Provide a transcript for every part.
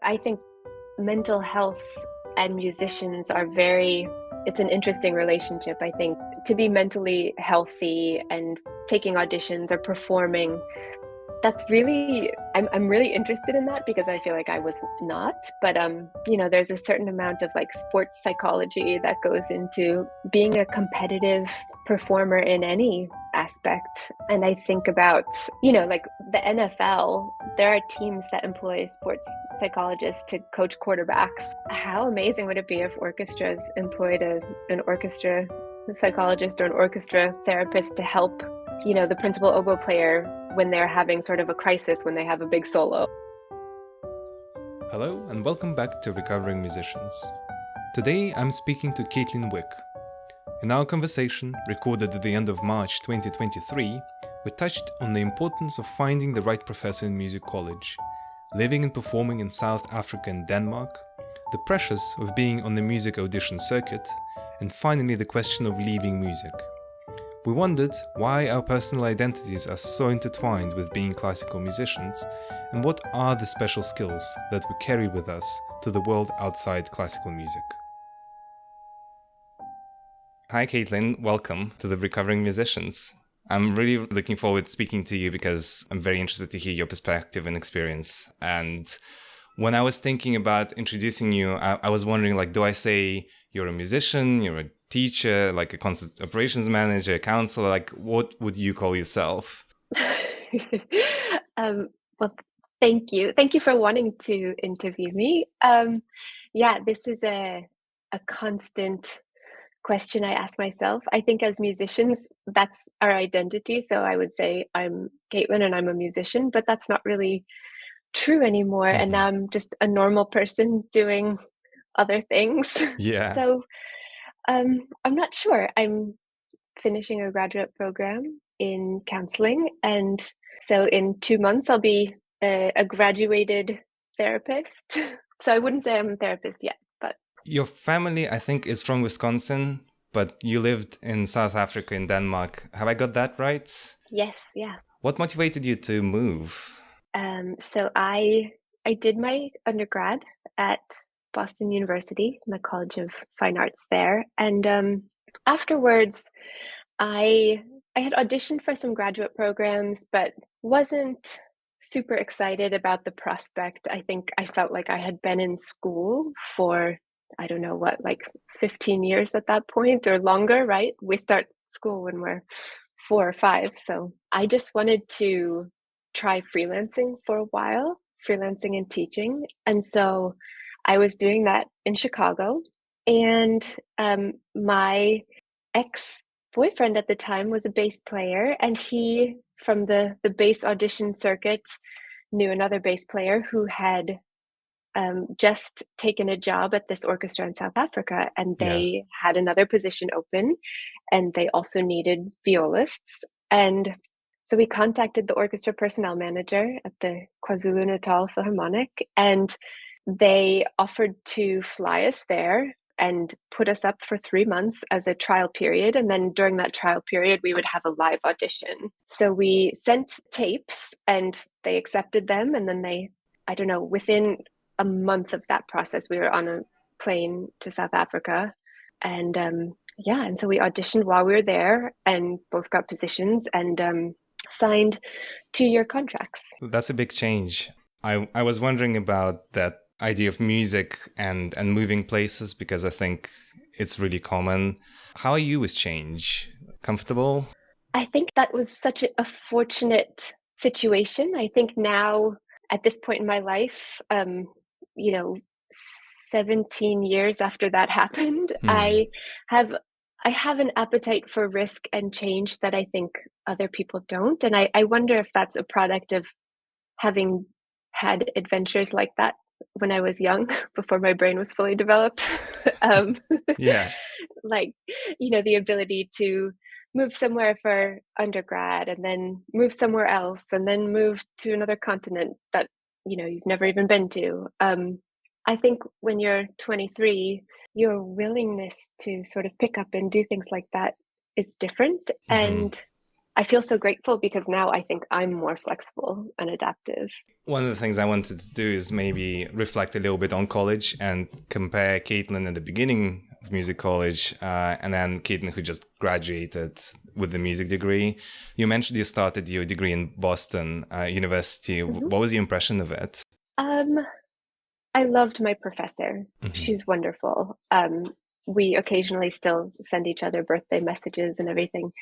I think mental health and musicians are it's an interesting relationship. I think to be mentally healthy and taking auditions or performing, I'm really interested in that because I feel like I was not. But there's a certain amount of like sports psychology that goes into being a competitive performer in any aspect. And I think about, like the NFL, there are teams that employ sports psychologists to coach quarterbacks. How amazing would it be if orchestras employed an orchestra psychologist or an orchestra therapist to help the principal oboe player when they're having sort of a crisis, when they have a big solo. Hello and welcome back to Recovering Musicians. Today I'm speaking to Caitlin Wick. In our conversation, recorded at the end of March 2023, we touched on the importance of finding the right professor in music college, living and performing in South Africa and Denmark, the pressures of being on the music audition circuit, and finally the question of leaving music. We wondered why our personal identities are so intertwined with being classical musicians, and what are the special skills that we carry with us to the world outside classical music. Hi Caitlin, welcome to the Recovering Musicians. I'm really looking forward to speaking to you because I'm very interested to hear your perspective and experience. And when I was thinking about introducing you, I was wondering, do I say you're a musician, you're a teacher, like a concert operations manager, a counselor, what would you call yourself? Well, thank you. Thank you for wanting to interview me. This is a constant question I ask myself. I think as musicians, that's our identity. So I would say I'm Caitlin and I'm a musician, but that's not really true anymore. Mm-hmm. And now I'm just a normal person doing other things. Yeah. So I'm not sure. I'm finishing a graduate program in counseling. And so in 2 months, I'll be a graduated therapist. So I wouldn't say I'm a therapist yet, but. Your family, I think, is from Wisconsin, but you lived in South Africa and Denmark. Have I got that right? Yes, yeah. What motivated you to move? So I did my undergrad at Boston University, in the College of Fine Arts there. And afterwards, I had auditioned for some graduate programs, but wasn't super excited about the prospect. I think I felt like I had been in school for, I don't know what, like 15 years at that point or longer, right? We start school when we're 4 or 5. So I just wanted to try freelancing for a while, freelancing and teaching. And so I was doing that in Chicago. And my ex-boyfriend at the time was a bass player, and he, from the bass audition circuit, knew another bass player who had just taken a job at this orchestra in South Africa, and they had another position open, and they also needed violists. And so we contacted the orchestra personnel manager at the KwaZulu-Natal Philharmonic, and they offered to fly us there and put us up for 3 months as a trial period. And then during that trial period, we would have a live audition. So we sent tapes and they accepted them. And then I don't know, within a month of that process, we were on a plane to South Africa. And and so we auditioned while we were there and both got positions and signed 2-year contracts. That's a big change. I was wondering about that idea of music and moving places because I think it's really common. How are you with change? Comfortable? I think that was such a fortunate situation. I think now at this point in my life, 17 years after that happened, I have an appetite for risk and change that I think other people don't. And I wonder if that's a product of having had adventures like that when I was young, before my brain was fully developed. Yeah. The ability to move somewhere for undergrad and then move somewhere else and then move to another continent that, you've never even been to. I think when you're 23, your willingness to sort of pick up and do things like that is different. And I feel so grateful because now I think I'm more flexible and adaptive. One of the things I wanted to do is maybe reflect a little bit on college and compare Caitlin at the beginning of music college and then Caitlin who just graduated with the music degree. You mentioned you started your degree in Boston University. Mhm. What was your impression of it? Um, I loved my professor. Hmm. She's wonderful. We occasionally still send each other birthday messages and everything,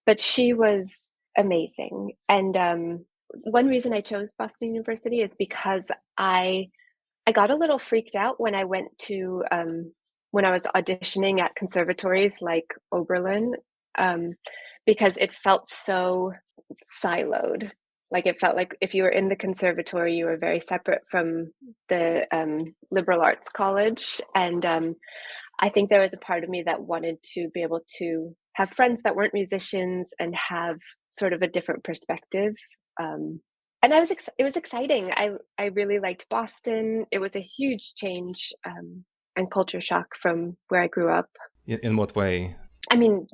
but she was amazing. And one reason I chose Boston University is because I I got a little freaked out when I went to when I was auditioning at conservatories like Oberlin, um, because it felt so siloed. Like it felt like if you were in the conservatory, you were very separate from the liberal arts college. And I think there was a part of me that wanted to be able to have friends that weren't musicians and have sort of a different perspective. Um, and it was exciting. I really liked Boston. It was a huge change and culture shock from where I grew up. In what way? I mean,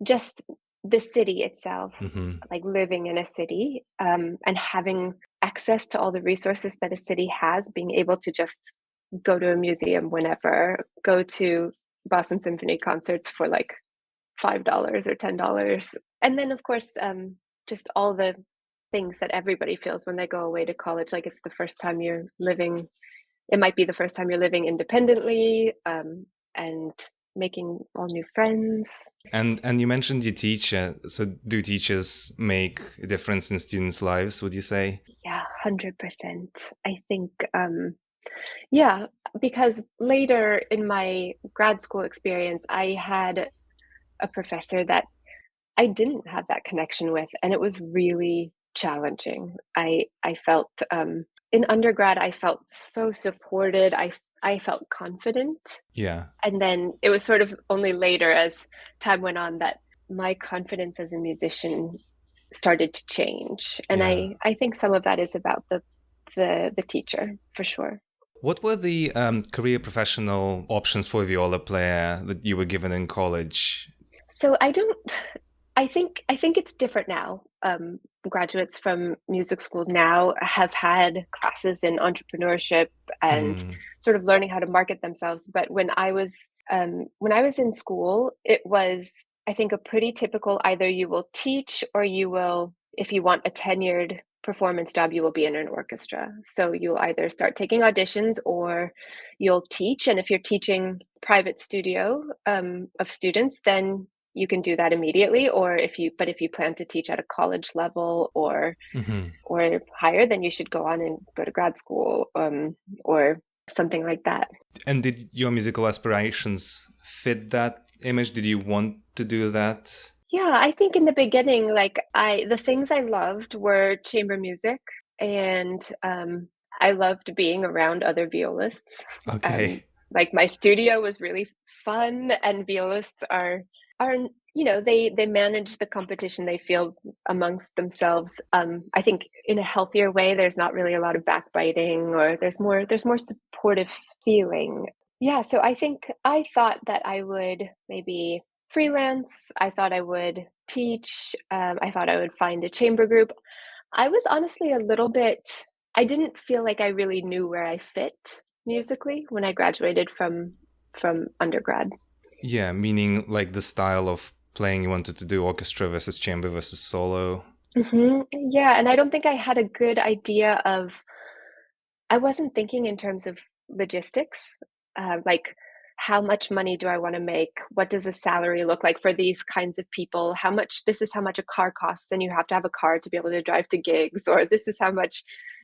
just the city itself, Hmm. like living in a city and having access to all the resources that a city has, being able to just go to a museum whenever, go to Boston Symphony concerts for like $5 or $10. And then, of course, just all the things that everybody feels when they go away to college. Like it's the first time you're living, it might be the first time you're living independently and making all new friends. And you mentioned you teach. So do teachers make a difference in students' lives, would you say? Yeah, 100%. I think, yeah, because later in my grad school experience, I had a professor that I didn't have that connection with, and it was really challenging. I felt in undergrad, I felt so supported. I felt confident, Yeah. and then it was sort of only later as time went on that my confidence as a musician started to change. And Yeah. I think some of that is about the teacher for sure. What were the career professional options for a viola player that you were given in college? So I don't I think it's different now. Graduates from music schools now have had classes in entrepreneurship and Hmm. sort of learning how to market themselves. But when I was in school, it was I think a pretty typical either you will teach or you will, if you want a tenured performance job, you will be in an orchestra. So you'll either start taking auditions or you'll teach. And if you're teaching private studio of students, then you can do that immediately. Or if you plan to teach at a college level Hmm. or higher, then you should go on and go to grad school or something like that. And did your musical aspirations fit that image? Did you want to do that? Yeah, I think in the beginning, the things I loved were chamber music, and I loved being around other violists. Okay. Like my studio was really fun, and violists are they manage the competition they feel amongst themselves. I think in a healthier way. There's not really a lot of backbiting, or there's more supportive feeling. Yeah, so I think I thought that I would maybe freelance. I thought I would teach. I thought I would find a chamber group. I was honestly a little bit, I didn't feel like I really knew where I fit musically when I graduated from undergrad. Yeah, meaning like the style of playing you wanted to do orchestra versus chamber versus solo. Yeah, and I don't think I had a good idea of, I wasn't thinking in terms of logistics, like how much money do I want to make? What does a salary look like for these kinds of people? This is how much a car costs, and you have to have a car to be able to drive to gigs, or this is how much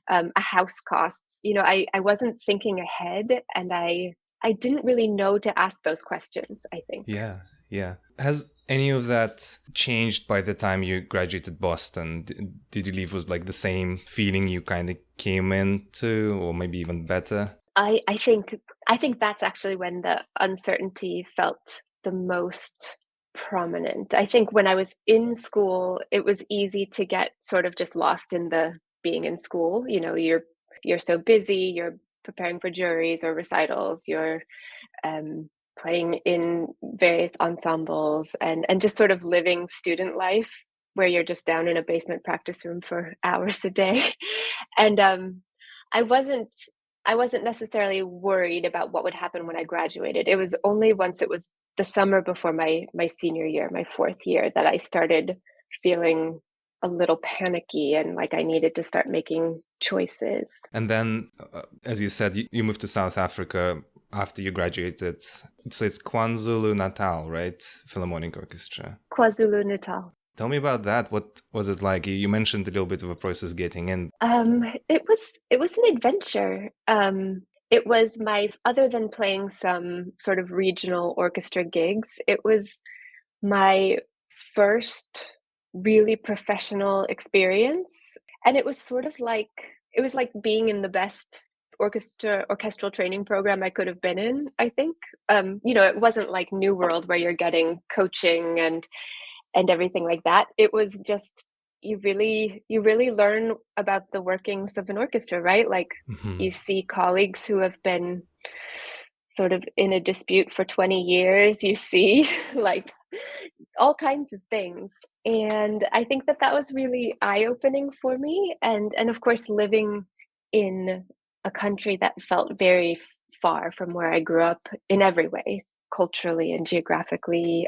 a house costs. I wasn't thinking ahead, and I didn't really know to ask those questions, I think. Yeah, yeah. Has any of that changed by the time you graduated Boston? Did you leave with like the same feeling you kind of came into, or maybe even better? I think that's actually when the uncertainty felt the most prominent. I think when I was in school, it was easy to get sort of just lost in the being in school. You're so busy, you're preparing for juries or recitals, you're um, playing in various ensembles and just sort of living student life where you're just down in a basement practice room for hours a day. And I wasn't I wasn't necessarily worried about what would happen when I graduated. It was only once it was the summer before my senior year, my fourth year, that I started feeling a little panicky and like I needed to start making choices. And then, as you said, you moved to South Africa after you graduated. So it's KwaZulu Natal, right? Philharmonic Orchestra. KwaZulu-Natal. Tell me about that. What was it like? You mentioned a little bit of a process getting in. It was an adventure. It was my other than playing some sort of regional orchestra gigs, it was my first really professional experience, and it was sort of like it was like being in the best orchestral training program I could have been in, I think. It wasn't like New World where you're getting coaching and everything like that. It was just you really learn about the workings of an orchestra, right? Like Mhm. you see colleagues who have been sort of in a dispute for 20 years, you see like all kinds of things. And I think that that was really eye-opening for me, and of course living in a country that felt very far from where I grew up in every way, culturally and geographically,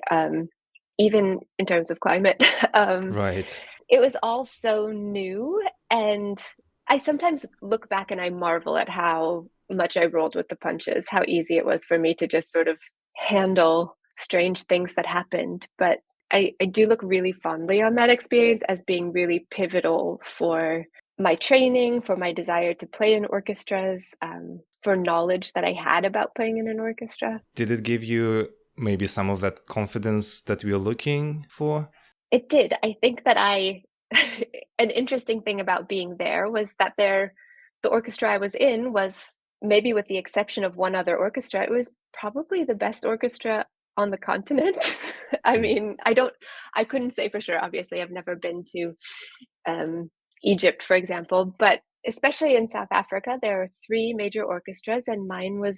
even in terms of climate. Right. It was all so new, and I sometimes look back and I marvel at how much I rolled with the punches, how easy it was for me to just sort of handle strange things that happened. But I do look really fondly on that experience as being really pivotal for my training, for my desire to play in orchestras, for knowledge that I had about playing in an orchestra. Did it give you maybe some of that confidence that we are looking for? It did. I think that an interesting thing about being there was that the orchestra I was in was, maybe with the exception of one other orchestra, it was probably the best orchestra on the continent. I Mm. mean, I couldn't say for sure. Obviously, I've never been to um, Egypt, for example, but especially in South Africa, there are three major orchestras, and mine was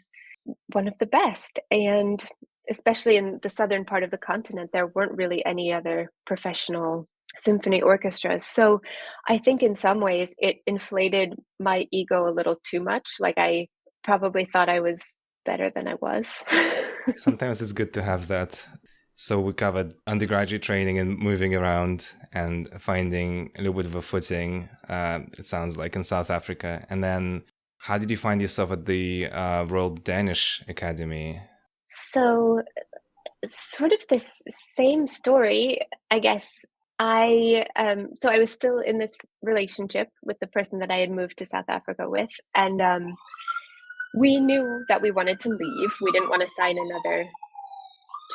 one of the best. And especially in the southern part of the continent, there weren't really any other professional symphony orchestras. So I think in some ways it inflated my ego a little too much. Like I probably thought I was better than I was. Sometimes it's good to have that. So we covered undergraduate training and moving around and finding a little bit of a footing, it sounds like, in South Africa. And then how did you find yourself at the Royal Danish Academy? So sort of this same story, I guess. I was still in this relationship with the person that I had moved to South Africa with, and we knew that we wanted to leave. We didn't want to sign another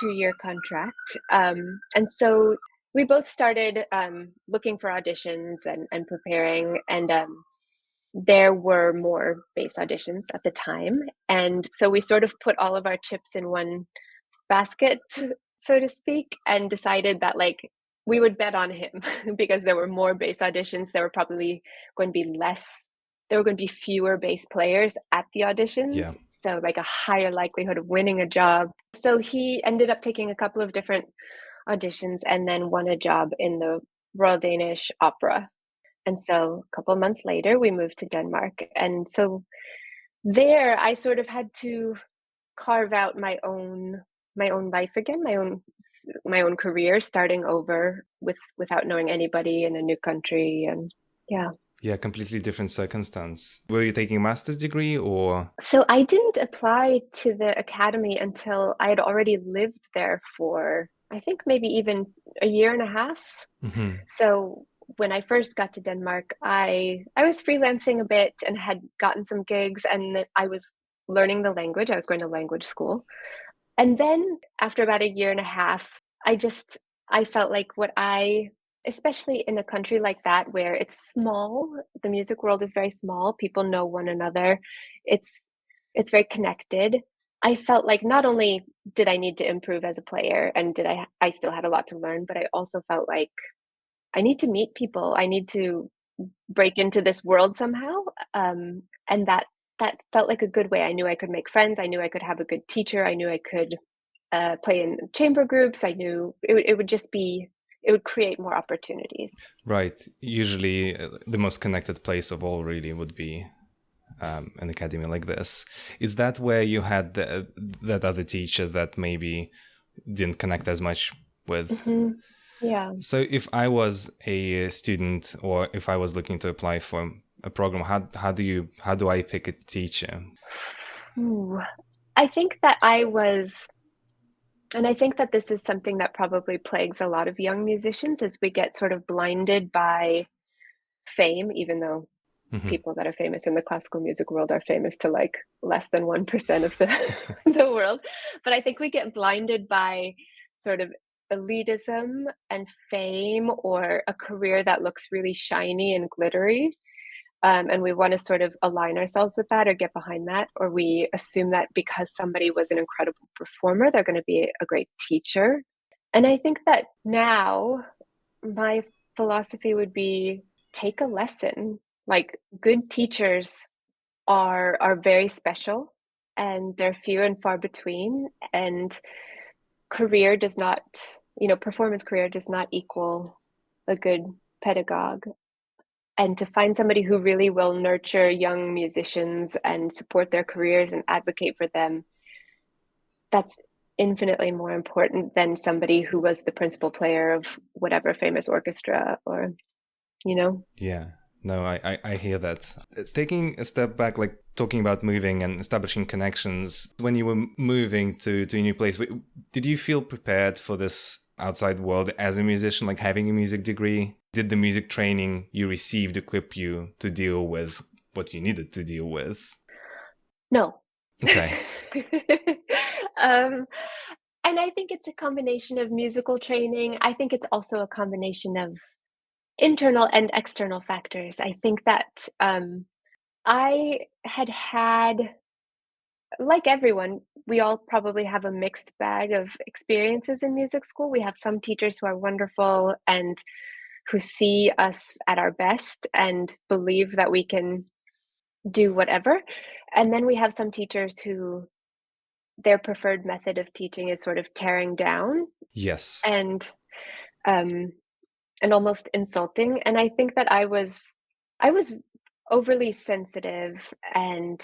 2-year contract. And so we both started looking for auditions and preparing. And there were more bass auditions at the time. And so we sort of put all of our chips in one basket, so to speak, and decided that like we would bet on him because there were more bass auditions. There were going to be fewer bass players at the Yeah. auditions. So like a higher likelihood of winning a job. So he ended up taking a couple of different auditions and then won a job in the Royal Danish Opera. And so a couple of months later, we moved to Denmark. And so there I sort of had to carve out my own life again, my own career, starting over without knowing anybody in a new country. And yeah. Yeah, completely different circumstance. Were you taking a master's degree or? So I didn't apply to the academy until I had already lived there for, I think, maybe even a year and a half. Mhm. So when I first got to Denmark, I was freelancing a bit and had gotten some gigs, and I was learning the language. I was going to language school. And then after about a year and a half, I felt like especially in a country like that where it's small, the music world is very small, people know one another, it's very connected. I felt like not only did I need to improve as a player and I still had a lot to learn, but I also felt like I need to meet people. I need to break into this world somehow. And that felt like a good way. I knew I could make friends. I knew I could have a good teacher. I knew I could play in chamber groups. I knew it would just be it would create more opportunities. Right. Usually, the most connected place of all really would be an academy like this. Is that where you had that other teacher that maybe didn't connect as much with? Mm-hmm. Yeah. So if I was a student or if I was looking to apply for a program, how do I pick a teacher? Ooh. I think that I was, and I think that this is something that probably plagues a lot of young musicians, is we get sort of blinded by fame, even though Mm-hmm. people that are famous in the classical music world are famous to like less than 1% of the the world. But I think we get blinded by sort of elitism and fame, or a career that looks really shiny and glittery. And we want to sort of align ourselves with that or get behind that, or we assume that because somebody was an incredible performer, they're going to be a great teacher. And I think that now my philosophy would be take a lesson. Like, good teachers are very special, and they're few and far between, and career does not, performance career does not equal a good pedagogue. And to find somebody who really will nurture young musicians and support their careers and advocate for them, that's infinitely more important than somebody who was the principal player of whatever famous orchestra, or, you know? Yeah. No, I hear that. Taking a step back, like talking about moving and establishing connections, when you were moving to a new place, did you feel prepared for this outside world as a musician, like having a music degree? Did the music training you received equip you to deal with what you needed to deal with? No. Okay. um, and I think it's a combination of musical training. I think it's also a combination of internal and external factors. I think that I had, like everyone, we all probably have a mixed bag of experiences in music school. We have some teachers who are wonderful and who see us at our best and believe that we can do whatever. And then we have some teachers who their preferred method of teaching is sort of tearing down Yes. and um, and almost insulting. And I think that I was overly sensitive, and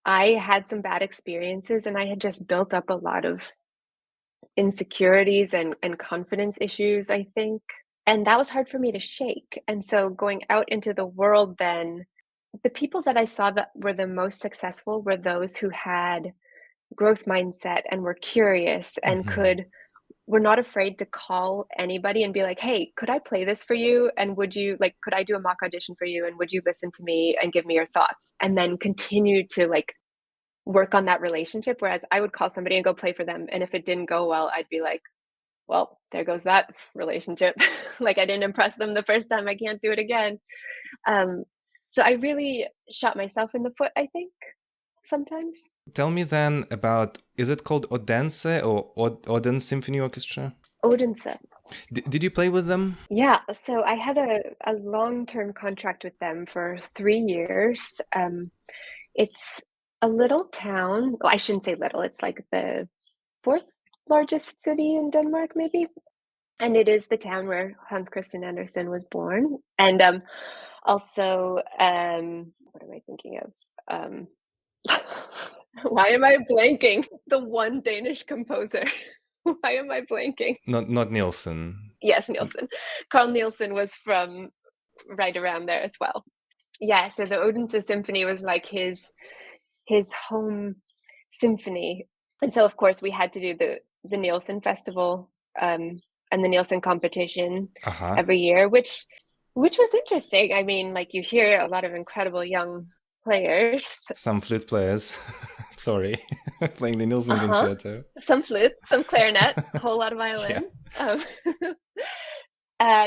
I had some bad experiences, and I had just built up a lot of insecurities and confidence issues, I think. And that was hard for me to shake. And so going out into the world, then the people that I saw that were the most successful were those who had growth mindset and were curious and Mm-hmm. were not afraid to call anybody and be like, hey, could I play this for you? And would you like, could I do a mock audition for you? And would you listen to me and give me your thoughts? And then continue to like work on that relationship. Whereas I would call somebody and go play for them. And if it didn't go well, I'd be like, well, there goes that relationship. Like, I didn't impress them the first time. I can't do it again. Um, so I really shot myself in the foot, I think, sometimes. Tell me then about, is it called Odense or Oden Symphony Orchestra? Odense. Did you play with them? Yeah, so I had a long-term contract with them for 3 years. It's a little town. Well, I shouldn't say little. It's like the fourth largest city in Denmark, maybe. And it is the town where Hans Christian Andersen was born. And also, what am I thinking of? Why am I blanking? The one Danish composer. Why am I blanking? Not Nielsen. Yes, Nielsen. Carl Nielsen was from right around there as well. Yeah, so the Odense Symphony was like his home symphony. And so of course we had to do the Nielsen Festival and the Nielsen competition Uh-huh. every year, which was interesting. I mean, like, you hear a lot of incredible young players. Some flute players. Sorry. Playing the Nielsen Uh-huh. concerto. Some flute, some clarinet, a whole lot of Yeah. violin. Um,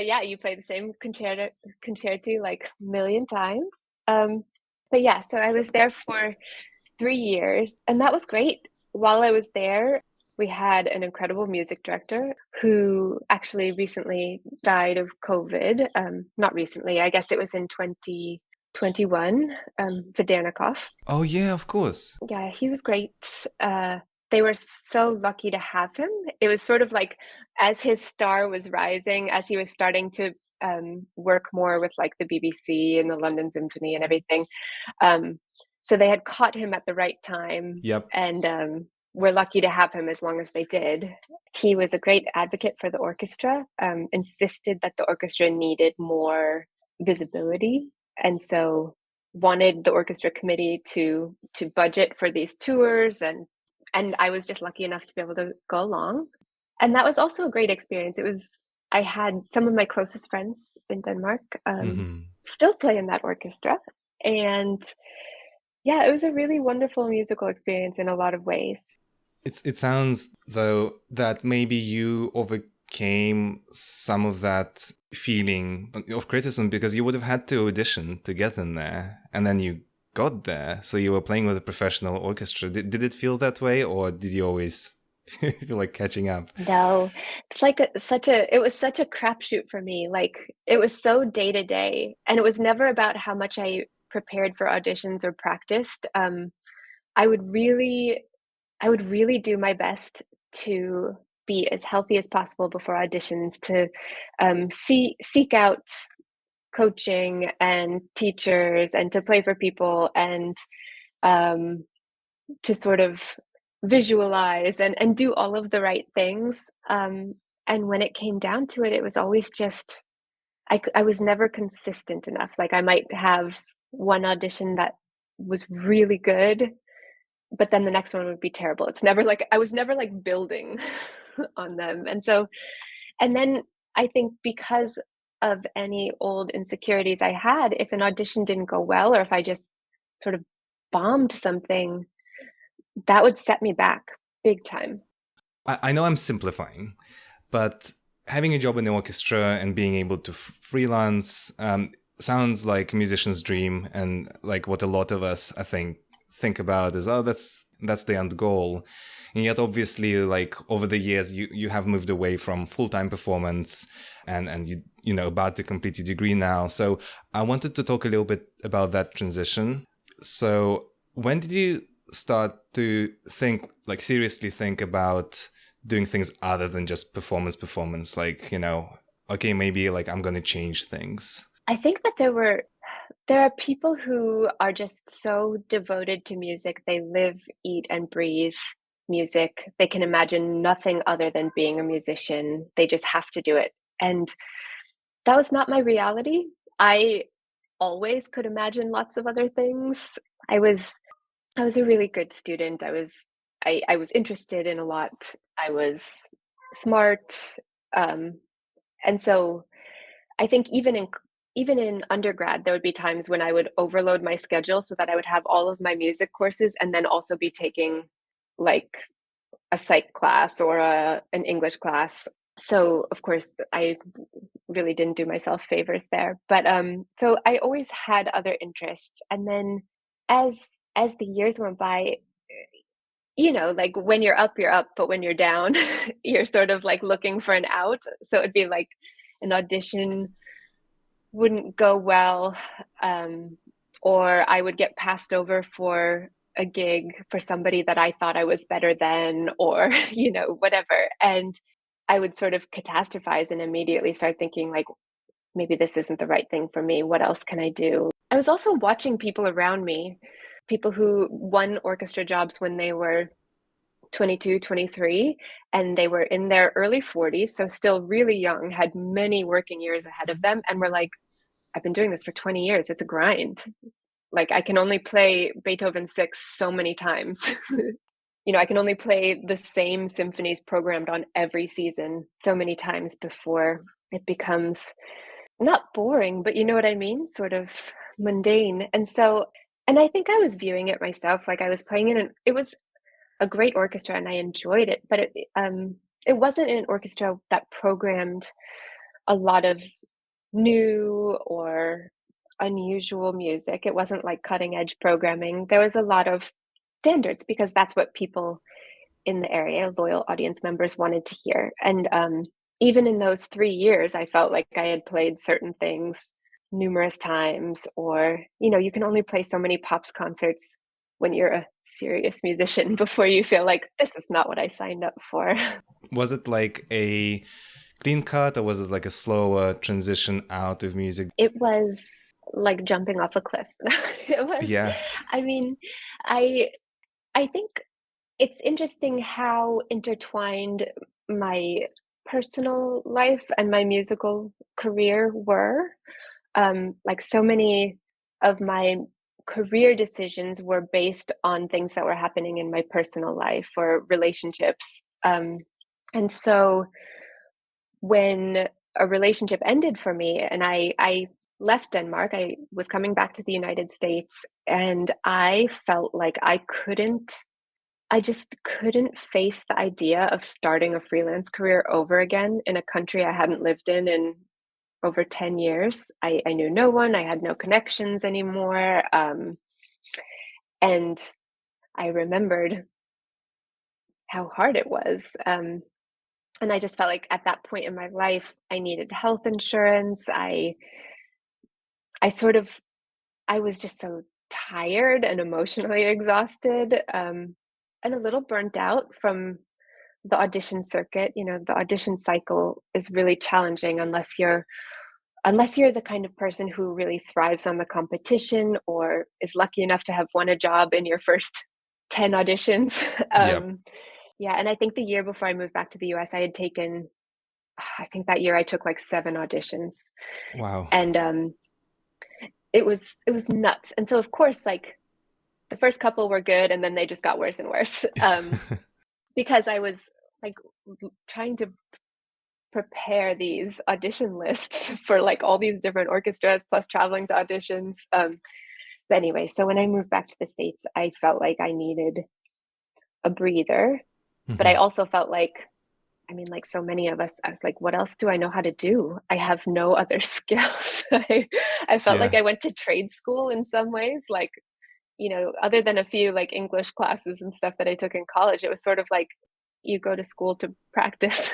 yeah, you play the same concerto like a million times. But yeah, so I was there for 3 years, and that was great. While I was there, we had an incredible music director who actually recently died of COVID. Not recently, I guess it was in 2021, Vidernikov. Oh yeah, of course. Yeah, he was great. they were so lucky to have him. It was sort of like as his star was rising, as he was starting to work more with like the BBC and the London Symphony and everything. Um, so they had caught him at the right time, Yep. and we're lucky to have him as long as they did. He was a great advocate for the orchestra, insisted that the orchestra needed more visibility, and so wanted the orchestra committee to budget for these tours, and I was just lucky enough to be able to go along. And that was also a great experience. I had some of my closest friends in Denmark Hmm. still play in that orchestra. And yeah, it was a really wonderful musical experience in a lot of ways. It sounds though that maybe you overcame some of that feeling of criticism because you would have had to audition to get in there, and then you got there. So you were playing with a professional orchestra. Did it feel that way, or did you always feel like catching up? No, it's like it was such a crapshoot for me. Like it was so day to day, and it was never about how much I prepared for auditions or practiced. I would really I would really do my best to be as healthy as possible before auditions, to seek out coaching and teachers, and to play for people, and um, to sort of visualize and do all of the right things. And when it came down to it, it was always just I was never consistent enough. Like I might have one audition that was really good, but then the next one would be terrible. It's never like I was never like building on them. And so, and then I think because of any old insecurities I had, if an audition didn't go well, or if I just sort of bombed something, that would set me back big time. I know I'm simplifying, but having a job in the orchestra and being able to freelance sounds like a musician's dream, and like what a lot of us, I think about is, oh, that's the end goal. And yet obviously, like over the years you have moved away from full-time performance, and you know, about to complete your degree now. So I wanted to talk a little bit about that transition. So when did you start to think, like seriously think about doing things other than just performance, like, you know, okay, maybe like I'm gonna change things? I think that there are people who are just so devoted to music. They live, eat, and breathe music. They can imagine nothing other than being a musician. They just have to do it. And that was not my reality. I always could imagine lots of other things. I was I was a really good student. I was interested in a lot. I was smart. Um, and so I think even in undergrad, there would be times when I would overload my schedule so that I would have all of my music courses and then also be taking like a psych class or an English class. So of course I really didn't do myself favors there. But so I always had other interests. And then as as the years went by, you know, like when you're up, but when you're down, you're sort of like looking for an out. So it'd be like an audition wouldn't go well, um, or I would get passed over for a gig for somebody that I thought I was better than, or you know, whatever. And I would sort of catastrophize and immediately start thinking like, maybe this isn't the right thing for me. What else can I do? I was also watching people around me, people who won orchestra jobs when they were 22, 23, and they were in their early 40s, so still really young, had many working years ahead of them, and were like, I've been doing this for 20 years. It's a grind. Like I can only play Beethoven 6 so many times. You know, I can only play the same symphonies programmed on every season so many times before it becomes not boring, but you know what I mean? Sort of mundane. And so, and I think I was viewing it myself, like I was playing in it was a great orchestra and I enjoyed it, but it wasn't an orchestra that programmed a lot of new or unusual music. It wasn't like cutting edge programming. There was a lot of standards because that's what people in the area, loyal audience members, wanted to hear. And even in those 3 years, I felt like I had played certain things numerous times, or, you know, you can only play so many pops concerts when you're a serious musician before you feel like this is not what I signed up for. Was it like a clean cut, or was it like a slower transition out of music? It was like jumping off a cliff. It was, Yeah. I mean, I I think it's interesting how intertwined my personal life and my musical career were. Like so many of my career decisions were based on things that were happening in my personal life or relationships. And so when a relationship ended for me and I left Denmark, I was coming back to the United States, and I felt like I just couldn't face the idea of starting a freelance career over again in a country I hadn't lived in over 10 years. I knew no one, I had no connections anymore. And I remembered how hard it was. And I just felt like at that point in my life, I needed health insurance. I sort of, I was just so tired and emotionally exhausted, and a little burnt out from the audition circuit. You know, the audition cycle is really challenging unless you're the kind of person who really thrives on the competition or is lucky enough to have won a job in your first 10 auditions. Yeah. Yeah, and I think the year before I moved back to the US, I think that year I took like 7 auditions. Wow. And it was nuts. And so of course, like the first couple were good and then they just got worse and worse. Because I was like trying to prepare these audition lists for like all these different orchestras plus traveling to auditions. But anyway, so when I moved back to the States, I felt like I needed a breather, but I Mhm. also felt like, I mean, like so many of us, I was like, what else do I know how to do? I have no other skills. I felt like Yeah. I went to trade school in some ways, like, you know, other than a few like English classes and stuff that I took in college, it was sort of like you go to school to practice.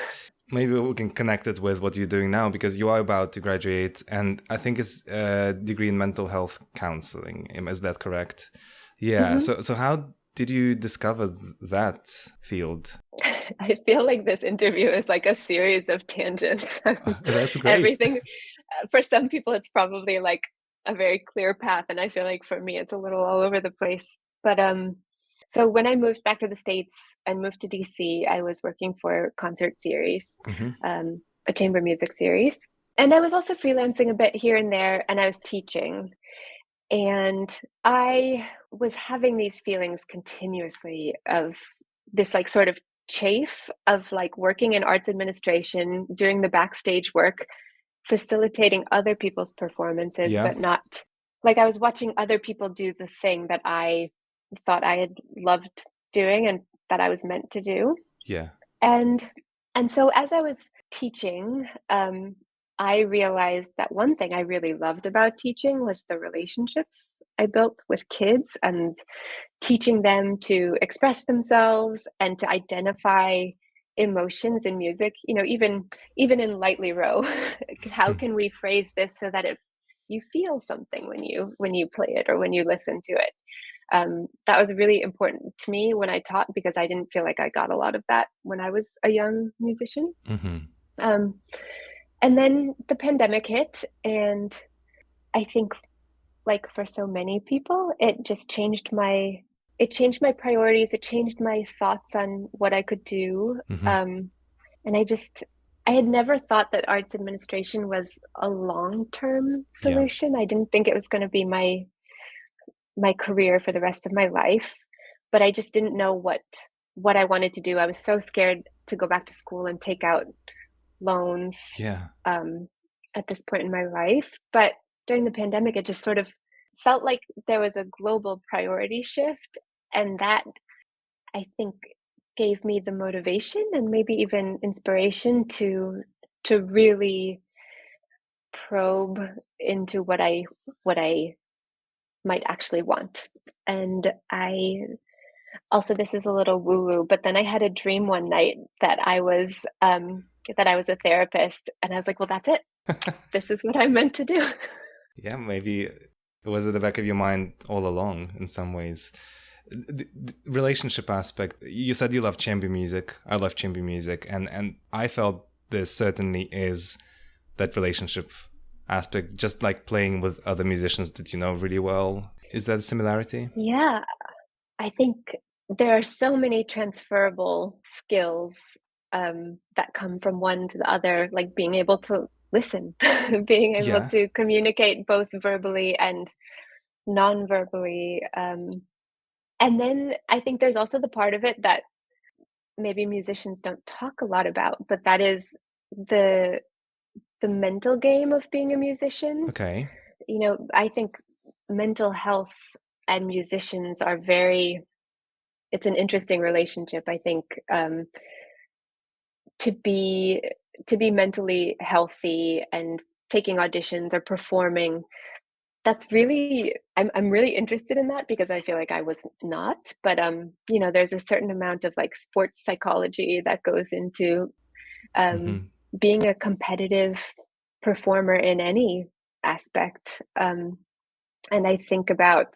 Maybe we can connect it with what you're doing now, because you are about to graduate, and I think it's a degree in mental health counseling. Is that correct? Yeah. Mhm. So how did you discover that field? I feel like this interview is like a series of tangents. That's great. Everything, for some people, it's probably like a very clear path, and I feel like for me, it's a little all over the place. But so when I moved back to the States and moved to DC, I was working for Concert Series, Hmm. a chamber music series, and I was also freelancing a bit here and there, and I was teaching. And I was having these feelings continuously of this like sort of chafe of like working in arts administration, doing the backstage work, facilitating other people's performances, Yeah. but not like I was watching other people do the thing that I thought I had loved doing and that I was meant to do. Yeah. And and so as I was teaching, I realized that one thing I really loved about teaching was the relationships I built with kids and teaching them to express themselves and to identify emotions in music. You know, even in lightly row, how can we phrase this so that you feel something when you play it or when you listen to it? That was really important to me when I taught because I didn't feel like I got a lot of that when I was a young musician. Hmm. Um, and then the pandemic hit, and I think, like for so many people, it changed my priorities. It changed my thoughts on what I could do. Hmm. And I had never thought that arts administration was a long-term Yeah. solution. I didn't think it was going to be my career for the rest of my life, but I just didn't know what I wanted to do. I was so scared to go back to school and take out loans Yeah. um, at this point in my life. But during the pandemic, it just sort of felt like there was a global priority shift, and that I think gave me the motivation and maybe even inspiration to really probe into what I might actually want. And I also, this is a little woo woo, but then I had a dream one night that I was a therapist, and I was like, well, that's it. This is what I'm meant to do. Yeah, maybe it was at the back of your mind all along in some ways. The relationship aspect, you said you love chamber music. I love chamber music. And I felt there certainly is that relationship aspect, just like playing with other musicians that you know really well. Is that a similarity? Yeah, I think there are so many transferable skills that come from one to the other, like being able to listen, being able Yeah. to communicate both verbally and non-verbally. And then I think there's also the part of it that maybe musicians don't talk a lot about, but that is the the mental game of being a musician. Okay. You know, I think mental health and musicians are very it's an interesting relationship. I think to be to be mentally healthy and taking auditions or performing, that's really I'm really interested in that because I feel like I was not. But you know, there's a certain amount of like sports psychology that goes into um, Hmm. being a competitive performer in any aspect. And I think about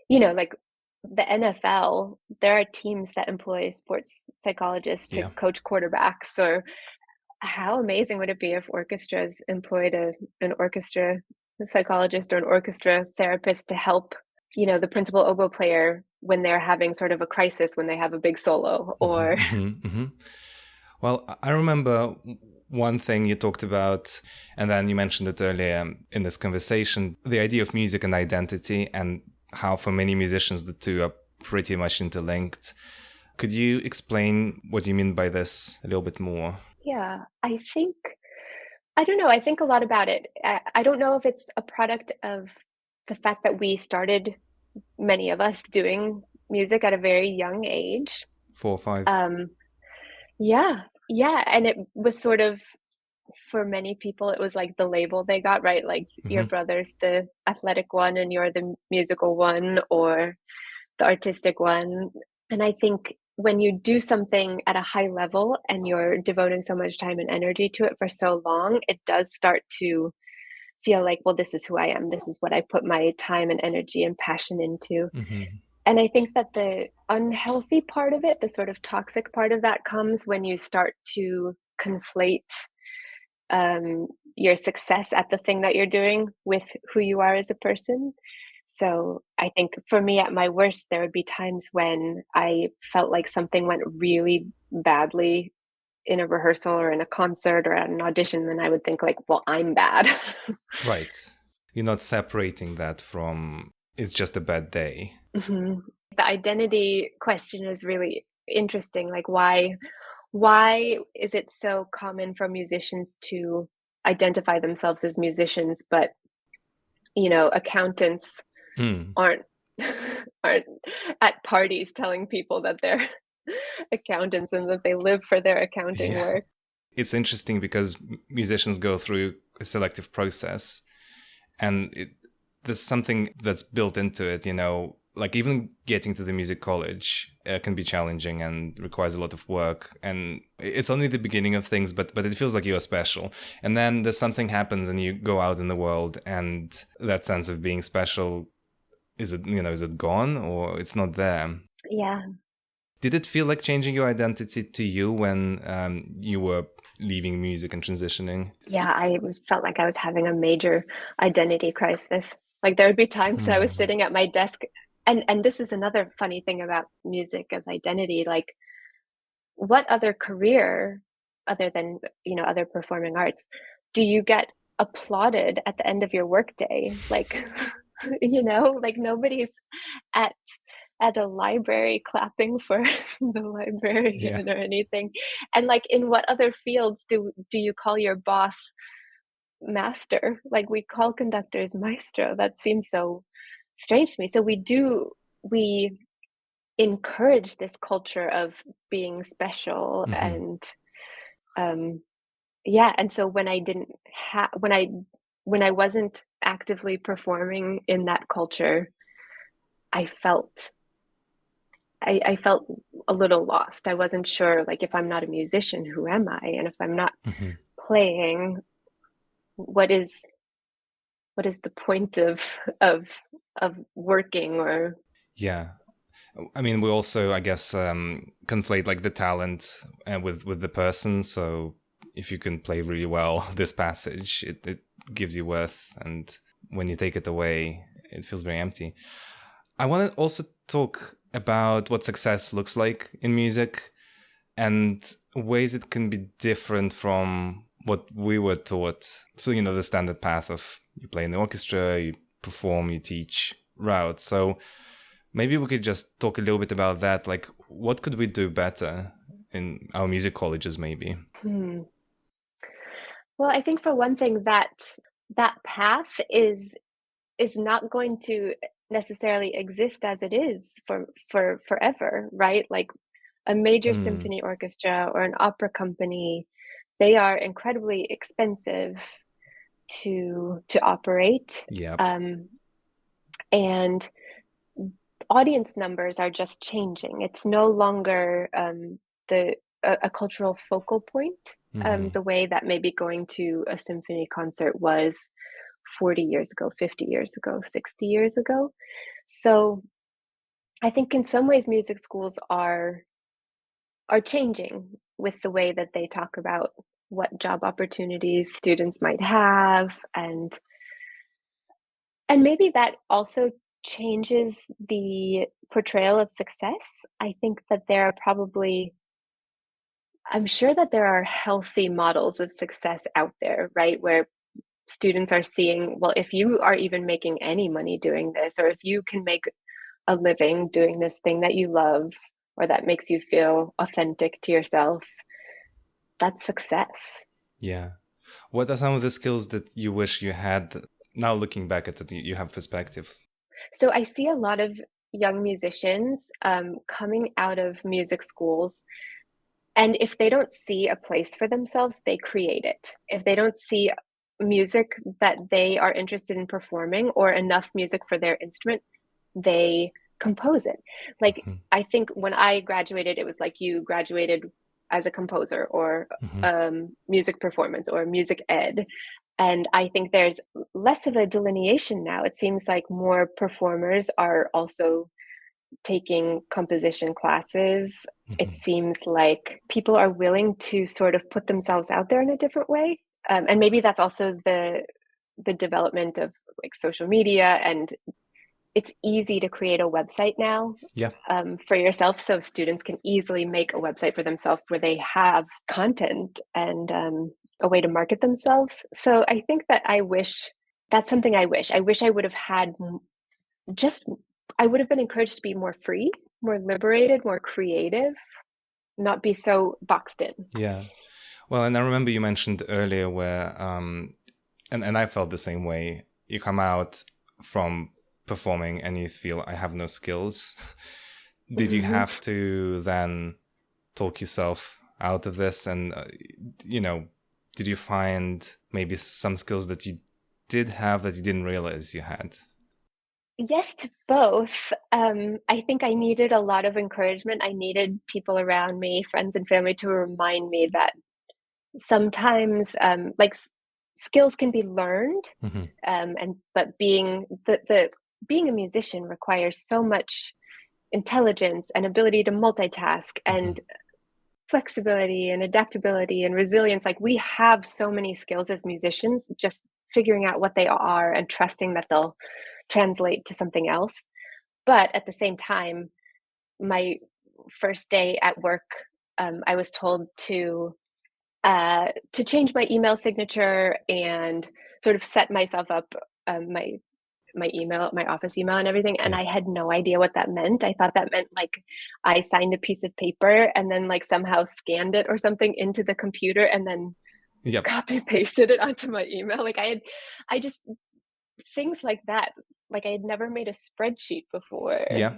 you know, like the NFL, there are teams that employ sports psychologists to Yeah. coach quarterbacks. Or how amazing would it be if orchestras employed an orchestra psychologist or an orchestra therapist to help, you know, the principal oboe player when they're having sort of a crisis when they have a big solo or Well, I remember one thing you talked about, and then you mentioned it earlier in this conversation, the idea of music and identity, and how for many musicians the two are pretty much interlinked. Could you explain what you mean by this a little bit more? yeah, I think I don't know. I think a lot about it. I don't know if it's a product of the fact that we started, many of us, doing music at a very young age. 4 or 5? Um, yeah, yeah. And it was sort of, for many people, it was like the label they got, right? Like your Hmm. brother's the athletic one and you're the musical one or the artistic one. And I think when you do something at a high level and you're devoting so much time and energy to it for so long, it does start to feel like, well, this is who I am. This is what I put my time and energy and passion into. Hmm. And I think that the unhealthy part of it, the sort of toxic part of that, comes when you start to conflate your success at the thing that you're doing with who you are as a person. So I think for me, at my worst, there would be times when I felt like something went really badly in a rehearsal or in a concert or at an audition, then I would think like, well, I'm bad. Right. You're not separating that from it's just a bad day. Mhm. The identity question is really interesting. Like why is it so common for musicians to identify themselves as musicians, but you know, accountants Mm. aren't aren't at parties telling people that they're accountants and that they live for their accounting Yeah. work. It's interesting because musicians go through a selective process, and there's something that's built into it, you know, like even getting to the music college can be challenging and requires a lot of work, and it's only the beginning of things, but it feels like you're special. And then there's something happens and you go out in the world, and that sense of being special, is it gone or it's not there? Yeah. Did it feel like changing your identity to you when you were leaving music and transitioning? Yeah, felt like I was having a major identity crisis. Like there would be times I was Hmm. sitting at my desk, and this is another funny thing about music as identity. Like what other career other than, you know, other performing arts do you get applauded at the end of your workday? Like you know, like nobody's at a library clapping for the Yeah. librarian or anything. And like in what other fields do you call your boss master? Like we call conductors maestro. That seems so strange to me. So we encourage this culture of being special Hmm. and um yeah, and so when I didn't have when I wasn't actively performing in that culture, I felt I felt a little lost. I wasn't sure, like, if I'm not a musician, who am I? And if I'm not Hmm. playing, what is the point of of working or Yeah. I mean, we also, I guess, conflate like the talent with the person. So if you can play really well this passage, it gives you worth. And when you take it away, it feels very empty. I want to also talk about what success looks like in music and ways it can be different from what we were taught. So, the standard path of you play in the orchestra, you perform, you teach route. So maybe we could just talk a little bit about that. Like, what could we do better in our music colleges, maybe? Well, I think for one thing that path is not going to necessarily exist as it is for forever, right? Like a major Mm, symphony orchestra or an opera company, they are incredibly expensive to operate. yeah. Um, and audience numbers are just changing. It's no longer a cultural focal point, Mm-hmm. the way that maybe going to a symphony concert was 40 years ago, 50 years ago, 60 years ago. So I think in some ways music schools are changing with the way that they talk about what job opportunities students might have, and maybe that also changes the portrayal of success. I think that there are probably I'm sure that there are healthy models of success out there, right? Where students are seeing, well, if you are even making any money doing this, or if you can make a living doing this thing that you love, or that makes you feel authentic to yourself, that's success. Yeah. What are some of the skills that you wish you had? Now looking back at it, you have perspective. So I see a lot of young musicians coming out of music schools. And if they don't see a place for themselves, they create it. If they don't see music that they are interested in performing or enough music for their instrument, they compose it. Like, Mm-hmm. I think when I graduated, it was like you graduated as a composer or Mm-hmm. music performance or music ed. And I think there's less of a delineation now. It seems like more performers are also taking composition classes. It Mm-hmm. seems like people are willing to sort of put themselves out there in a different way. And maybe that's also the development of like social media, and it's easy to create a website now Yeah. for yourself, so students can easily make a website for themselves where they have content and a way to market themselves. So I think that that's something I wish I would have had just I would have been encouraged to be more free, more liberated, more creative, not be so boxed in. Yeah. Well, and I remember you mentioned earlier where, and I felt the same way. You come out from performing and you feel I have no skills. Did you Mm-hmm. have to then talk yourself out of this? And, did you find maybe some skills that you did have that you didn't realize you had? Yes to both. I think I needed a lot of encouragement. I needed people around me, friends and family, to remind me that sometimes, skills can be learned, Mm-hmm. and but being a musician requires so much intelligence and ability to multitask Mm-hmm. and flexibility and adaptability and resilience. Like, we have so many skills as musicians, just figuring out what they are and trusting that they'll translate to something else. But at the same time, my first day at work, I was told to change my email signature and sort of set myself up, my email, my office email and everything. And Yeah. I had no idea what that meant. I thought that meant like I signed a piece of paper and then like somehow scanned it or something into the computer and then Yep. copy pasted it onto my email. I just, things like that. Like, I had never made a spreadsheet before. Yeah.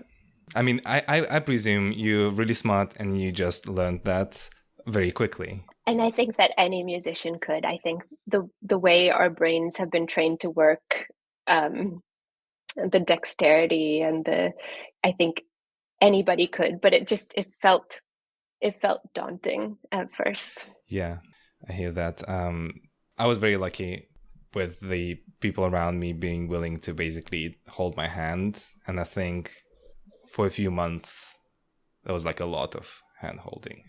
I mean, I presume you're really smart and you just learned that very quickly. And I think that any musician could. I think the way our brains have been trained to work, um, the dexterity and I think anybody could, but it felt daunting at first. Yeah, I hear that. I was very lucky with the people around me being willing to basically hold my hand. And I think for a few months, there was like a lot of hand holding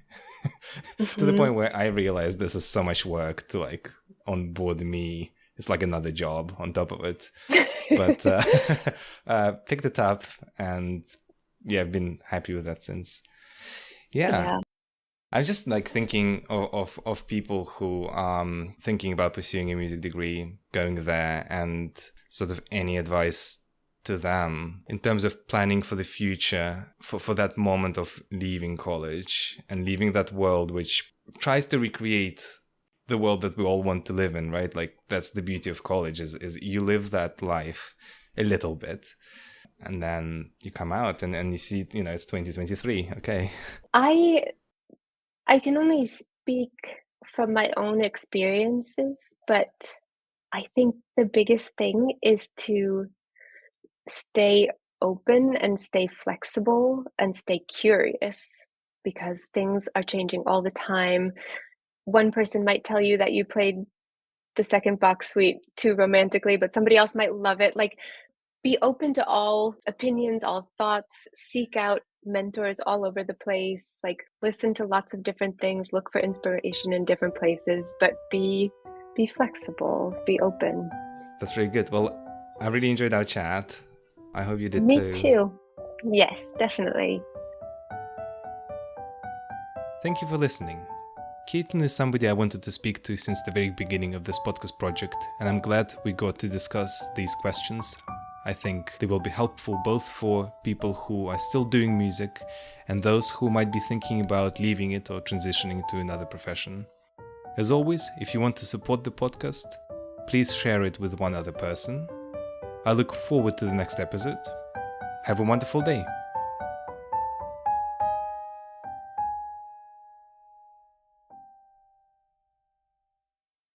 to the Mhm. point where I realized this is so much work to like onboard me. It's like another job on top of it. But picked it up, and yeah, I've been happy with that since. Yeah. Yeah. I'm just like thinking of people who thinking about pursuing a music degree, going there, and sort of any advice to them in terms of planning for the future, for that moment of leaving college and leaving that world which tries to recreate the world that we all want to live in, right? Like that's the beauty of college is you live that life a little bit, and then you come out and you see, it's 2023. Okay. I can only speak from my own experiences, but I think the biggest thing is to stay open and stay flexible and stay curious because things are changing all the time. One person might tell you that you played the second Bach suite too romantically, but somebody else might love it. Like, be open to all opinions, all thoughts, seek out mentors all over the place, like listen to lots of different things, look for inspiration in different places, but be flexible, be open. That's really good. Well, I really enjoyed our chat. I hope you did Me too. too. Yes, definitely. Thank you for listening. Caitlin is somebody I wanted to speak to since the very beginning of this podcast project, and I'm glad we got to discuss these questions. I think they will be helpful both for people who are still doing music and those who might be thinking about leaving it or transitioning to another profession. As always, if you want to support the podcast, please share it with one other person. I look forward to the next episode. Have a wonderful day.